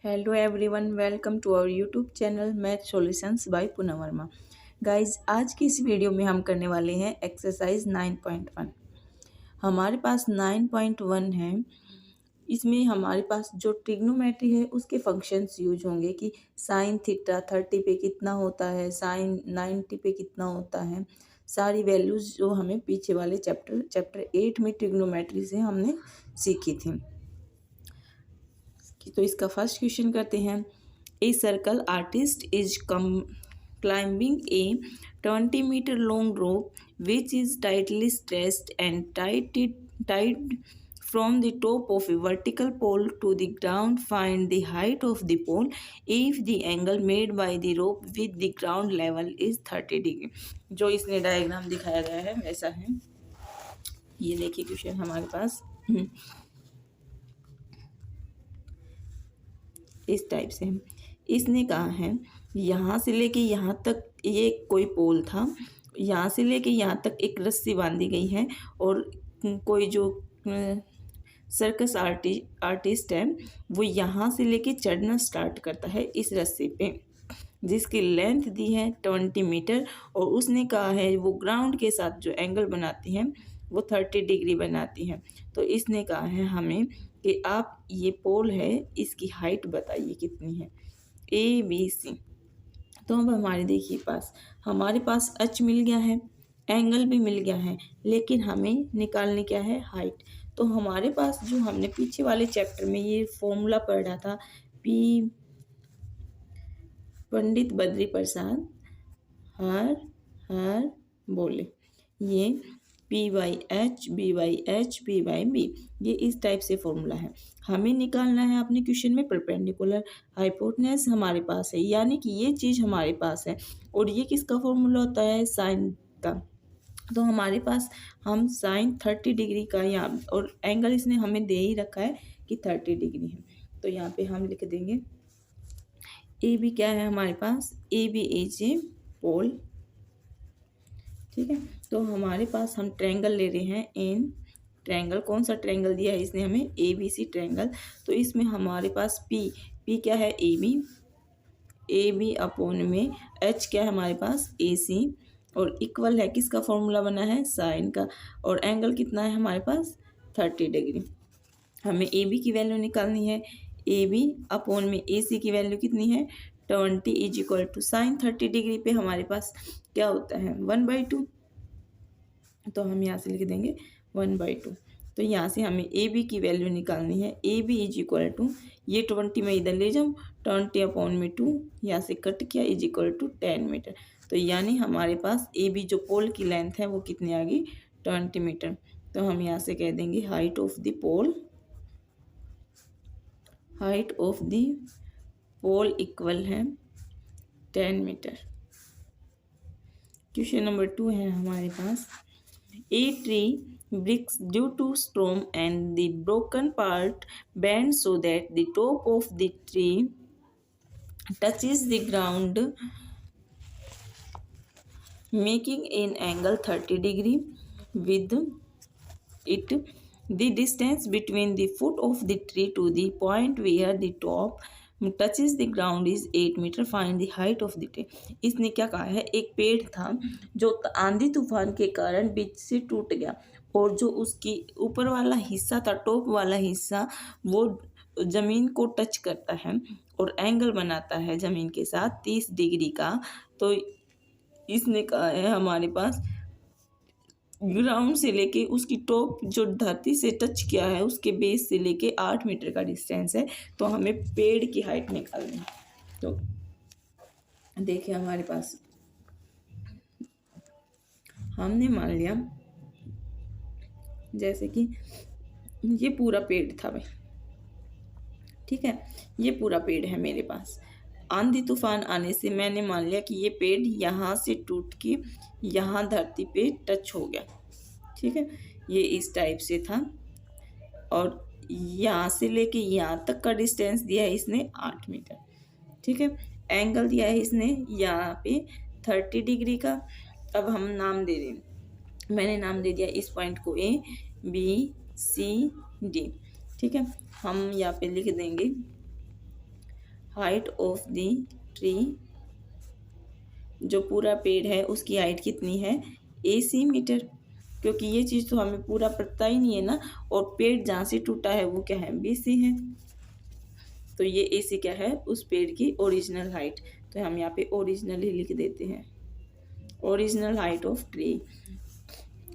Hello everyone, welcome to our YouTube channel math solutions by Poonam Verma. Guys, आज की इस video में हम करने वाले हैं एक्सरसाइज 9.1। हमारे पास 9.1 है। इसमें हमारे पास जो ट्रिग्नोमेट्री है उसके फंक्शंस यूज होंगे कि साइन थीटा 30 पे कितना होता है, साइन 90 पे कितना होता है। सारी वैल्यूज़ जो हमें पीछे वाले चैप्टर 8 में ट्रिग्नोमेट्री से हमने सीखी थी। तो इसका फर्स्ट क्वेश्चन करते हैं। A circle artist is climbing a 20 metre long rope which is tightly stressed and tied from the top of a vertical pole to the ground. Find the height of the pole if the angle made by the rope with the ground level is 30 degree. जो इसने diagram दिखाया गया है वैसा है। ये देखिए question हमारे पास इस टाइप से है। इसने कहा है यहाँ से लेके यहाँ तक ये कोई पोल था, यहाँ से लेके यहाँ तक एक रस्सी बांधी गई है और कोई जो सर्कस आर्टिस्ट है वो यहाँ से लेके चढ़ना स्टार्ट करता है इस रस्सी पे, जिसकी लेंथ दी है 20 मीटर और उसने कहा है वो ग्राउंड के साथ जो एंगल बनाती है वो 30 डिग्री बनाती है। तो इसने कहा है हमें कि आप ये पोल है इसकी हाइट बताइए कितनी है, ए बी सी। तो अब हमारे पास एच मिल गया है, एंगल भी मिल गया है, लेकिन हमें निकालने क्या है, हाइट। तो हमारे पास जो हमने पीछे वाले चैप्टर में ये फॉर्मूला पढ़ा था, पी पंडित बद्री प्रसाद हर बोले, ये P/H B/H P/B, ये इस टाइप से फॉर्मूला है। हमें निकालना है अपने क्वेश्चन में परपेंडिकुलर हाइपोटेनस हमारे पास है, यानी कि ये चीज़ हमारे पास है और ये किसका फॉर्मूला होता है, साइन का। तो हमारे पास हम साइन 30 डिग्री का यहाँ और एंगल इसने हमें दे ही रखा है कि 30 डिग्री है। तो यहाँ पे हम लिख देंगे ए बी क्या है हमारे पास, ए बी इज ए पोल। ठीक है, तो हमारे पास हम ट्रायंगल ले रहे हैं इन ट्रायंगल। कौन सा ट्रायंगल दिया है इसने हमें, ए बी सी ट्रायंगल। तो इसमें हमारे पास पी क्या है, ए बी अपॉन में एच क्या है हमारे पास, ए सी, और इक्वल है किसका फॉर्मूला बना है, साइन का, और एंगल कितना है हमारे पास 30 डिग्री। हमें ए बी की वैल्यू निकालनी है, ए बी अपॉन में ए सी की वैल्यू कितनी है 20 is equal to sine 30 degree पे हमारे पास क्या होता है 1/2। तो हम यहाँ से लिख देंगे 1/2। तो यहाँ से हमें ए बी की वैल्यू निकालनी है, A B is equal to, ये 20 में इधर ले जाऊँ, 20 अपॉन में 2 यहाँ से कट किया इज इक्वल टू 10 मीटर। तो यानी हमारे पास ए बी जो पोल की लेंथ है वो कितनी आ गई 20 मीटर। तो हम यहाँ से कह देंगे height of the pole equal है 10 मीटर। क्वेश्चन नंबर 2 है हमारे पास, a tree breaks due to storm and the broken part bends so that the top of the tree touches the ground, making an angle 30 degree with it. The distance between the foot of the tree to the point where the top touches the ground is 8 metre. Find the height of the tree. इसने क्या कहा है, एक पेड़ था जो आंधी तूफान के कारण बीच से टूट गया और जो उसकी ऊपर वाला हिस्सा था, टॉप वाला हिस्सा, वो ज़मीन को टच करता है और एंगल बनाता है ज़मीन के साथ 30 डिग्री का। तो इसने कहा है हमारे पास ग्राउंड से लेके उसकी टॉप जो धरती से टच किया है उसके बेस से लेके 8 मीटर का डिस्टेंस है। तो हमें पेड़ की हाइट निकालनी है। तो देखिए हमारे पास हमने मान लिया जैसे कि ये पूरा पेड़ था भाई, ठीक है, ये पूरा पेड़ है मेरे पास। आंधी तूफान आने से मैंने मान लिया कि ये पेड़ यहाँ से टूट के यहाँ धरती पे टच हो गया। ठीक है, ये इस टाइप से था और यहाँ से लेके यहाँ तक का डिस्टेंस दिया है इसने 8 मीटर। ठीक है, एंगल दिया है इसने यहाँ पे 30 डिग्री का। अब हम नाम दे रहे हैं, मैंने नाम दे दिया इस पॉइंट को ए बी सी डी। ठीक है, हम यहाँ पे लिख देंगे हाइट ऑफ द ट्री, जो पूरा पेड़ है उसकी हाइट कितनी है, AC मीटर, क्योंकि ये चीज़ तो हमें पूरा पता ही नहीं है ना, और पेड़ जहाँ से टूटा है वो क्या है, BC है, तो ये AC क्या है, उस पेड़ की ओरिजिनल हाइट, तो हम यहाँ पे ओरिजिनल ही लिख देते हैं, ओरिजिनल हाइट ऑफ ट्री।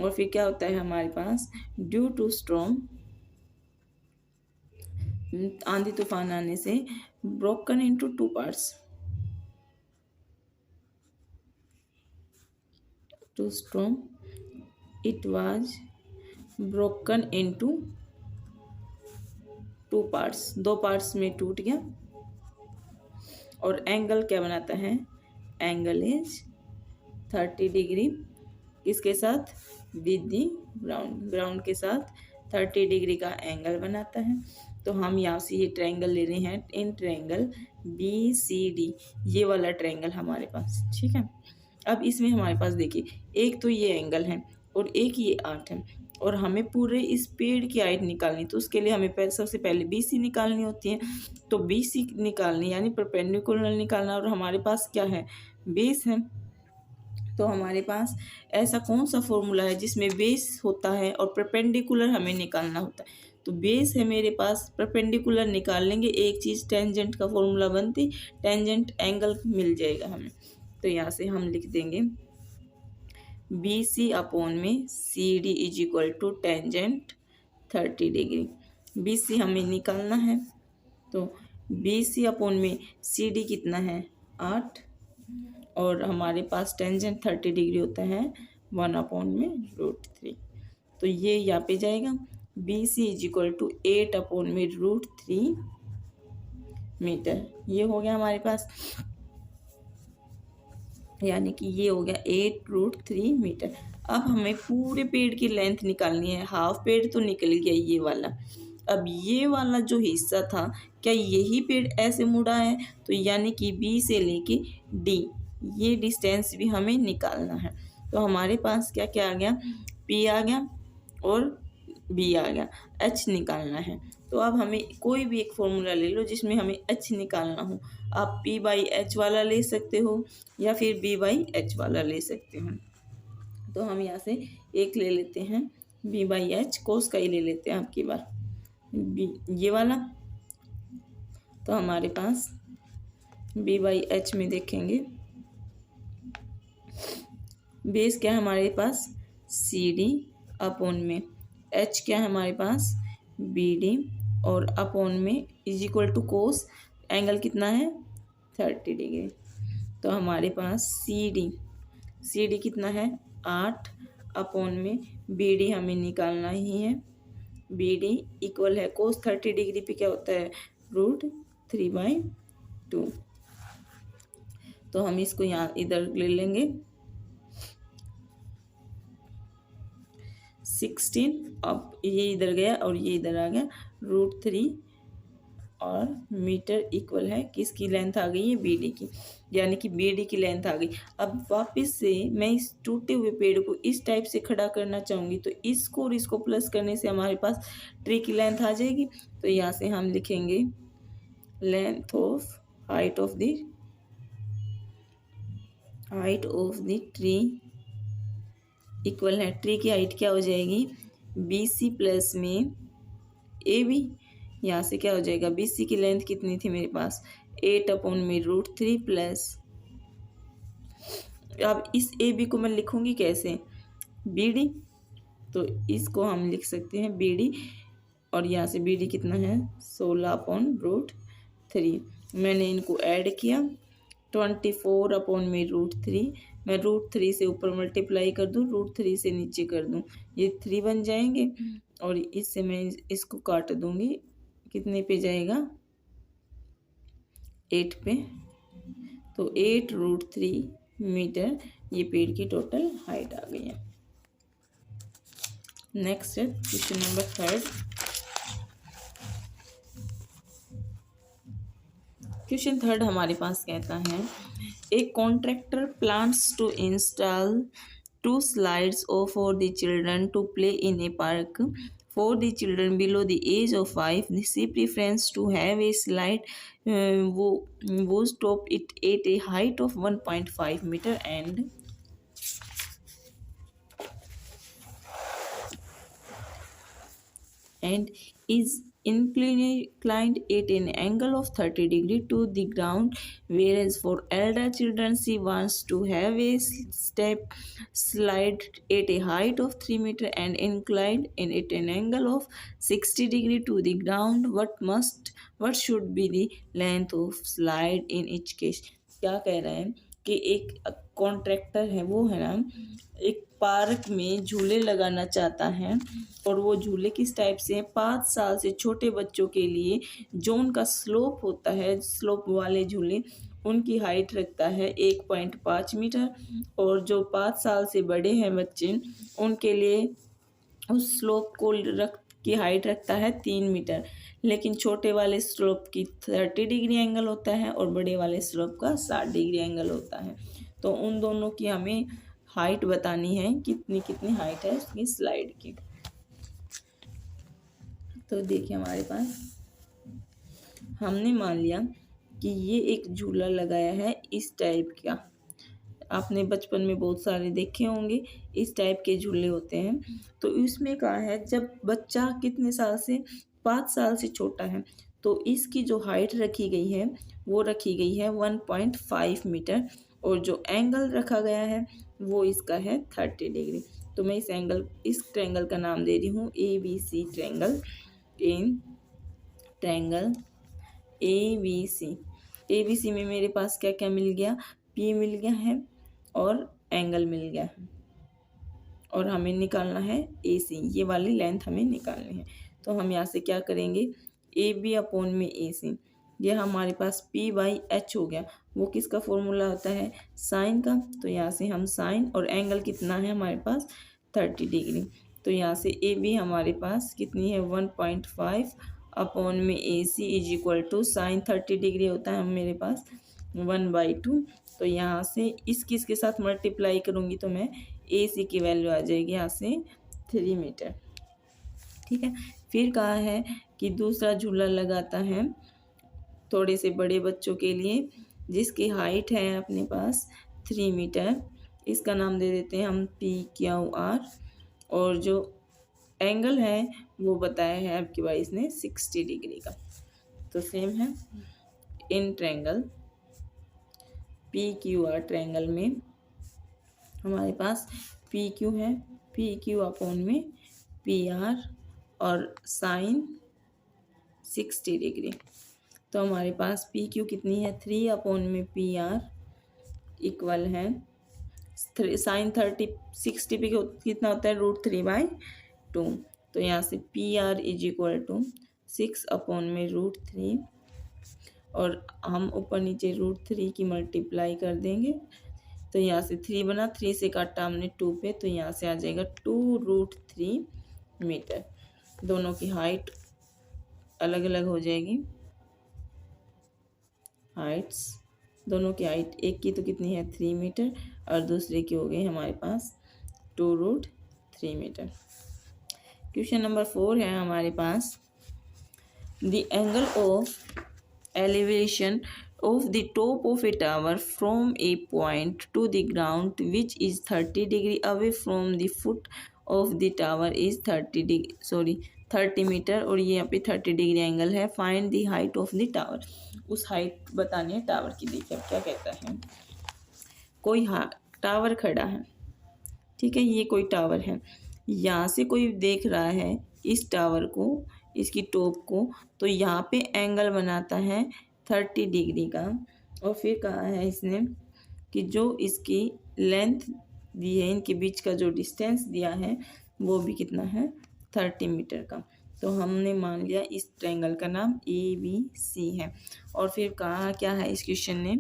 और फिर क्या होता है हमारे पास, ड्यू टू स्टॉर्म, आंधी तूफान आने से, broken into 2 parts, to storm it was broken into 2 parts, 2 parts में टूट गया। और एंगल क्या बनाता है, एंगल इज 30 डिग्री, किसके साथ, विद दी ग्राउंड, ग्राउंड के साथ 30 डिग्री का एंगल बनाता है। तो हम यहाँ से ये ट्रायंगल ले रहे हैं, इन ट्रायंगल BCD, ये वाला ट्रायंगल हमारे पास, ठीक है। अब इसमें हमारे पास देखिए, एक तो ये एंगल है और एक ये 8 है, और हमें पूरे इस पेड़ की हाइट निकालनी, तो उसके लिए हमें सबसे पहले BC निकालनी होती है। तो BC निकालनी यानी परपेंडिकुलर निकालना, और हमारे पास क्या है, बेस है। तो हमारे पास ऐसा कौन सा फॉर्मूला है जिसमें बेस होता है और परपेंडिकुलर हमें निकालना होता है, तो बेस है मेरे पास, परपेंडिकुलर निकाल लेंगे, एक चीज़ टेंजेंट का फॉर्मूला बनती, टेंजेंट एंगल मिल जाएगा हमें। तो यहाँ से हम लिख देंगे BC अपॉन में CD is equal to tangent 30 degree, BC हमें निकालना है, तो BC अपॉन में CD कितना है, 8, और हमारे पास टेंजेंट 30 डिग्री होता है 1 अपॉन में √3, तो ये यहाँ पे जाएगा, BC is equal to 8 upon में √3 मीटर, ये हो गया हमारे पास, यानी कि ये हो गया 8√3 मीटर। अब हमें पूरे पेड़ की लेंथ निकालनी है, हाफ पेड़ तो निकल गया ये वाला, अब ये वाला जो हिस्सा था, क्या यही पेड़ ऐसे मुड़ा है, तो यानी कि B से लेके D, ये डिस्टेंस भी हमें निकालना है। तो हमारे पास क्या क्या आ गया, P आ गया और B आ गया, H निकालना है। तो अब हमें कोई भी एक फॉर्मूला ले लो जिसमें हमें H निकालना हो, आप P/H वाला ले सकते हो या फिर B/H वाला ले सकते हो। तो हम यहाँ से एक ले लेते हैं, B/H, कोस का ही ले लेते हैं आपकी बार, B ये वाला। तो हमारे पास B/H में देखेंगे, बेस क्या है हमारे पास, CD अपॉन में H क्या है हमारे पास, BD, और अपॉन में is equal to cos, angle कितना है, 30 डिग्री। तो हमारे पास CD कितना है, 8 अपॉन में BD हमें निकालना ही है, BD इक्वल है कोस 30 डिग्री पे क्या होता है, √3/2। तो हम इसको यहाँ इधर ले लेंगे, 16, अब ये इधर गया और ये इधर आ गया, √3, और मीटर इक्वल है किसकी लेंथ आ गई है, BD की, यानी कि BD की लेंथ आ गई। अब वापस से मैं इस टूटे हुए पेड़ को इस टाइप से खड़ा करना चाहूँगी, तो इसको और इसको प्लस करने से हमारे पास ट्री की लेंथ आ जाएगी। तो यहाँ से हम लिखेंगे length of height of the tree equal है, ट्री की हाइट क्या हो जाएगी, BC प्लस में AB, यहाँ से क्या हो जाएगा, BC की लेंथ कितनी थी मेरे पास, 8 अपॉन में √3 प्लस, अब इस AB को मैं लिखूंगी कैसे, BD, तो इसको हम लिख सकते हैं BD, और यहाँ से BD कितना है, 16 अपॉन √3, मैंने इनको ऐड किया, 24 अपॉन में √3, मैं √3 से ऊपर मल्टीप्लाई कर दूँ, √3 से नीचे कर दूँ, ये 3 बन जाएंगे, और इससे मैं इसको काट दूंगी, कितने पे जाएगा, 8 पे, तो 8√3 मीटर ये पेड़ की टोटल हाइट आ गई है। नेक्स्ट है क्वेश्चन नंबर 3। क्वेश्चन 3 हमारे पास कहता है, एक contractor plans to install 2 slides for the children to play in a park For the children below the age of 5, she prefers to have a slide was top it at a height of 1.5 meter and is inclined at an angle of 30 degree to the ground, whereas for elder children she wants to have a step slide at a height of 3 meter and inclined in at an angle of 60 degree to the ground. What should be the length of slide in each case? क्या कह रहे हैं कि एक contractor है, वो है ना एक पार्क में झूले लगाना चाहता है, और वो झूले किस टाइप से हैं, 5 साल से छोटे बच्चों के लिए जो उनका स्लोप होता है, स्लोप वाले झूले, उनकी हाइट रखता है 1.5 मीटर, और जो 5 साल से बड़े हैं बच्चे, उनके लिए उस स्लोप को रख की हाइट रखता है 3 मीटर। लेकिन छोटे वाले स्लोप की 30 डिग्री एंगल होता है और बड़े वाले स्लोप का 60 डिग्री एंगल होता है। तो उन दोनों की हमें हाइट बतानी है, कितनी कितनी हाइट है उसकी स्लाइड की। तो देखिए हमारे पास हमने मान लिया कि ये एक झूला लगाया है इस टाइप का, आपने बचपन में बहुत सारे देखे होंगे, इस टाइप के झूले होते हैं। तो इसमें कहा है जब बच्चा कितने साल से, 5 साल से छोटा है, तो इसकी जो हाइट रखी गई है वो रखी गई है 1.5 मीटर, और जो एंगल रखा गया है वो इसका है 30 डिग्री। तो मैं इस ट्रायंगल का नाम दे रही हूँ ABC ट्रायंगल। ट्रायंगल ABC में मेरे पास क्या क्या मिल गया, P मिल गया है और एंगल मिल गया है, और हमें निकालना है AC, ये वाली लेंथ हमें निकालनी है। तो हम यहाँ से क्या करेंगे, AB अपॉन में AC, ये हमारे पास P/H हो गया। वो किसका फॉर्मूला होता है, साइन का। तो यहाँ से हम साइन, और एंगल कितना है हमारे पास 30 डिग्री। तो यहाँ से AB हमारे पास कितनी है 1.5 अपॉन में AC is equal to sine 30 degree होता है मेरे पास 1/2। तो यहाँ से इस किस के साथ मल्टीप्लाई करूँगी तो मैं AC की वैल्यू आ जाएगी यहाँ से 3 मीटर। ठीक है, फिर कहा है कि दूसरा झूला लगाता है थोड़े से बड़े बच्चों के लिए, जिसकी हाइट है अपने पास 3 मीटर, इसका नाम दे देते हैं हम PQR, और जो एंगल है वो बताया है आपके भाई इसने 60 डिग्री का। तो सेम है इन ट्रायंगल PQR ट्रायंगल में हमारे पास PQ है, PQ अपॉन में PR और साइन 60 डिग्री। तो हमारे पास PQ कितनी है 3 अपॉन में PR इक्वल है साइन 60 पे कितना होता है √3/2। तो यहाँ से PR is equal to 6 upon में √3, और हम ऊपर नीचे √3 की मल्टीप्लाई कर देंगे। तो यहाँ से 3 बना, 3 से काटा हमने 2 पे, तो यहाँ से आ जाएगा 2√3 मीटर। दोनों की हाइट अलग अलग हो जाएगी, हाइट्स दोनों की हाइट, एक की तो कितनी है 3 मीटर और दूसरे की हो गई हमारे पास 2√3 मीटर। क्वेश्चन नंबर 4 है हमारे पास, the angle of elevation of the top of a tower from a point to the ground which is 30 degree away from the foot of the tower is 30 metre, और ये यहाँ पे 30 degree angle है। Find the height of the tower, उस height बतानी है tower की। देखिए अब क्या कहता है, कोई टावर खड़ा है, ठीक है, ये कोई टावर है, यहाँ से कोई देख रहा है इस टावर को, इसकी टॉप को, तो यहाँ पे एंगल बनाता है 30 डिग्री का, और फिर कहा है इसने कि जो इसकी लेंथ दी है, इनके बीच का जो डिस्टेंस दिया है वो भी कितना है 30 मीटर का। तो हमने मान लिया इस ट्रायंगल का नाम ABC है। और फिर कहा क्या है इस क्वेश्चन ने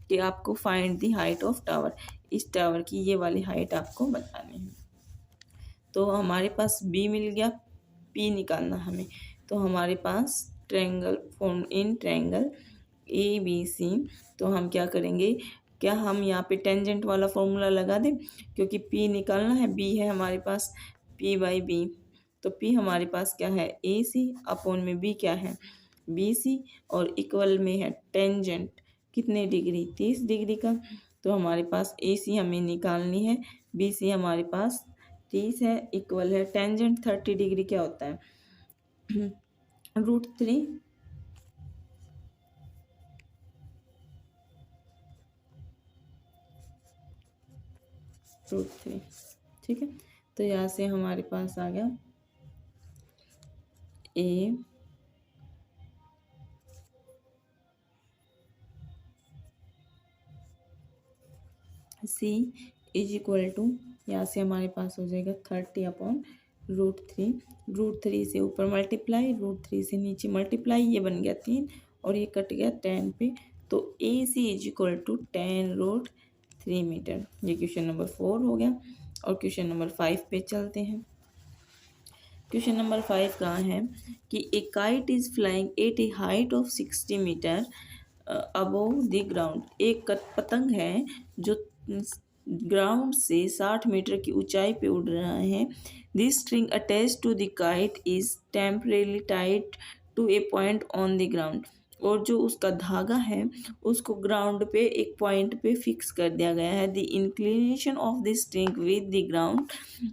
कि आपको find the height of tower, इस टावर की ये वाली हाइट आपको बतानी है। तो हमारे पास B मिल गया, P निकालना हमें। तो हमारे पास triangle form in triangle ABC, तो हम क्या करेंगे, क्या हम यहाँ पे टेंजेंट वाला फॉर्मूला लगा दें, क्योंकि P निकालना है, B है हमारे पास P/B, तो P हमारे पास क्या है AC, अपॉन में B क्या है BC, और इक्वल में है टेंजेंट कितने डिग्री 30 डिग्री का। तो हमारे पास AC हमें निकालनी है, BC हमारे पास 30 है, इक्वल है टेंजेंट 30 डिग्री क्या होता है √3 √3। ठीक है, तो यहाँ से हमारे पास आ गया A C is equal to, यहाँ से हमारे पास हो जाएगा 30 अपॉन √3। √3 से ऊपर मल्टीप्लाई, √3 से नीचे मल्टीप्लाई, ये बन गया 3 और ये कट गया 10 पे। तो AC is equal to 10√3 metre. ये क्वेश्चन नंबर 4 हो गया। और क्वेश्चन नंबर 5 पे चलते हैं। क्वेश्चन नंबर 5 कहाँ है कि a kite is flying at a height of 60 metre above the ground. एक पतंग है जो ग्राउंड से 60 मीटर की ऊंचाई पे उड़ रहा है। This string attach to the kite is temporarily tied to a point on the ground. और जो उसका धागा है उसको ग्राउंड पे एक पॉइंट पे फिक्स कर दिया गया है। The inclination of the string with the ground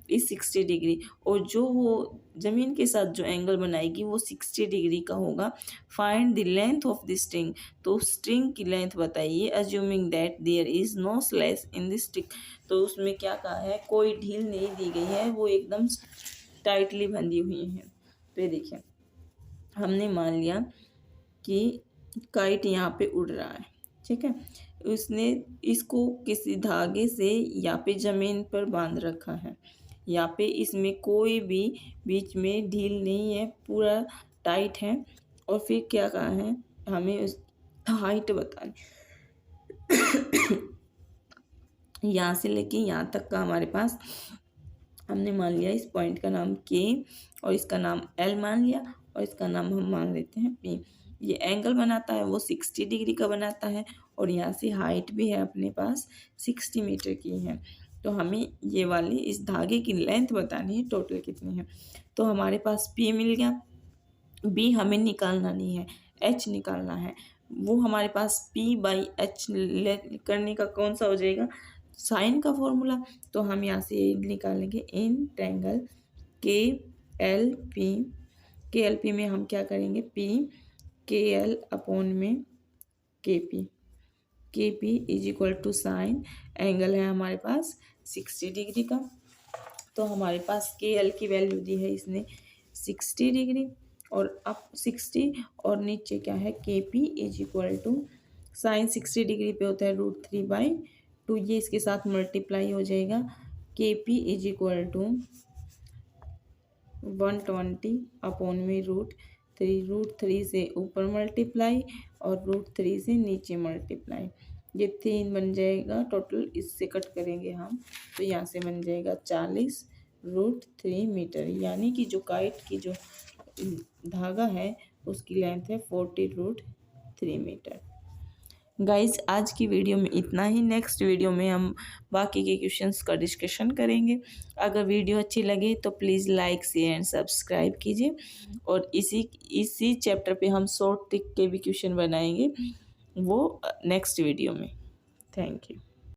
is 60 degree. और जो वो ज़मीन के साथ जो एंगल बनाएगी वो 60 डिग्री का होगा। Find the length of the string. तो स्ट्रिंग की लेंथ बताइए, assuming that there is no slash in the string. तो उसमें क्या कहा है, कोई ढील नहीं दी गई है, वो एकदम टाइटली बंधी हुई है। तो ये देखिए, हमने मान लिया कि काइट यहाँ पे उड़ रहा है, ठीक है। उसने इसको किसी धागे से यहाँ पे ज़मीन पर बांध रखा है। यहाँ पे इसमें कोई भी बीच में ढील नहीं है, पूरा टाइट है। और फिर क्या कहा है, हमें उस हाइट बतानी यहाँ से लेके यहाँ तक का हमारे पास, हमने मान लिया इस पॉइंट का नाम K और इसका नाम L मान लिया और इसका नाम हम मान लेते हैं P। ये एंगल बनाता है वो 60 डिग्री का बनाता है और यहाँ से हाइट भी है अपने पास 60 मीटर की है। तो हमें ये वाली इस धागे की लेंथ बतानी है टोटल कितनी है। तो हमारे पास P मिल गया, B हमें निकालना नहीं है, H निकालना है। वो हमारे पास P/H करने का कौन सा हो जाएगा, साइन का फॉर्मूला। तो हम यहाँ से निकालेंगे इंटेग्रल KLP में हम क्या करेंगे, PKL अपॉन में KP is equal to sine, angle है हमारे पास 60 डिग्री का। तो हमारे पास KL की वैल्यू दी है इसने 60 डिग्री और अप 60 और नीचे क्या है KP is equal to sine 60 degree पे होता है √3/2। ये इसके साथ मल्टीप्लाई हो जाएगा। KP is equal to 120 upon में √3 से ऊपर मल्टीप्लाई और √3 से नीचे मल्टीप्लाई। ये 3 बन जाएगा टोटल, इससे कट करेंगे हम तो यहाँ से बन जाएगा 40√3 मीटर। यानी कि जो काइट की जो धागा है उसकी लेंथ है 40√3 मीटर। गाइज आज की वीडियो में इतना ही। नेक्स्ट वीडियो में हम बाकी के क्वेश्चंस का डिस्कशन करेंगे। अगर वीडियो अच्छी लगे तो please like share and subscribe कीजिए। और इसी चैप्टर पे हम शॉर्ट ट्रिक के भी क्वेश्चन बनाएंगे, वो नेक्स्ट वीडियो में। Thank you.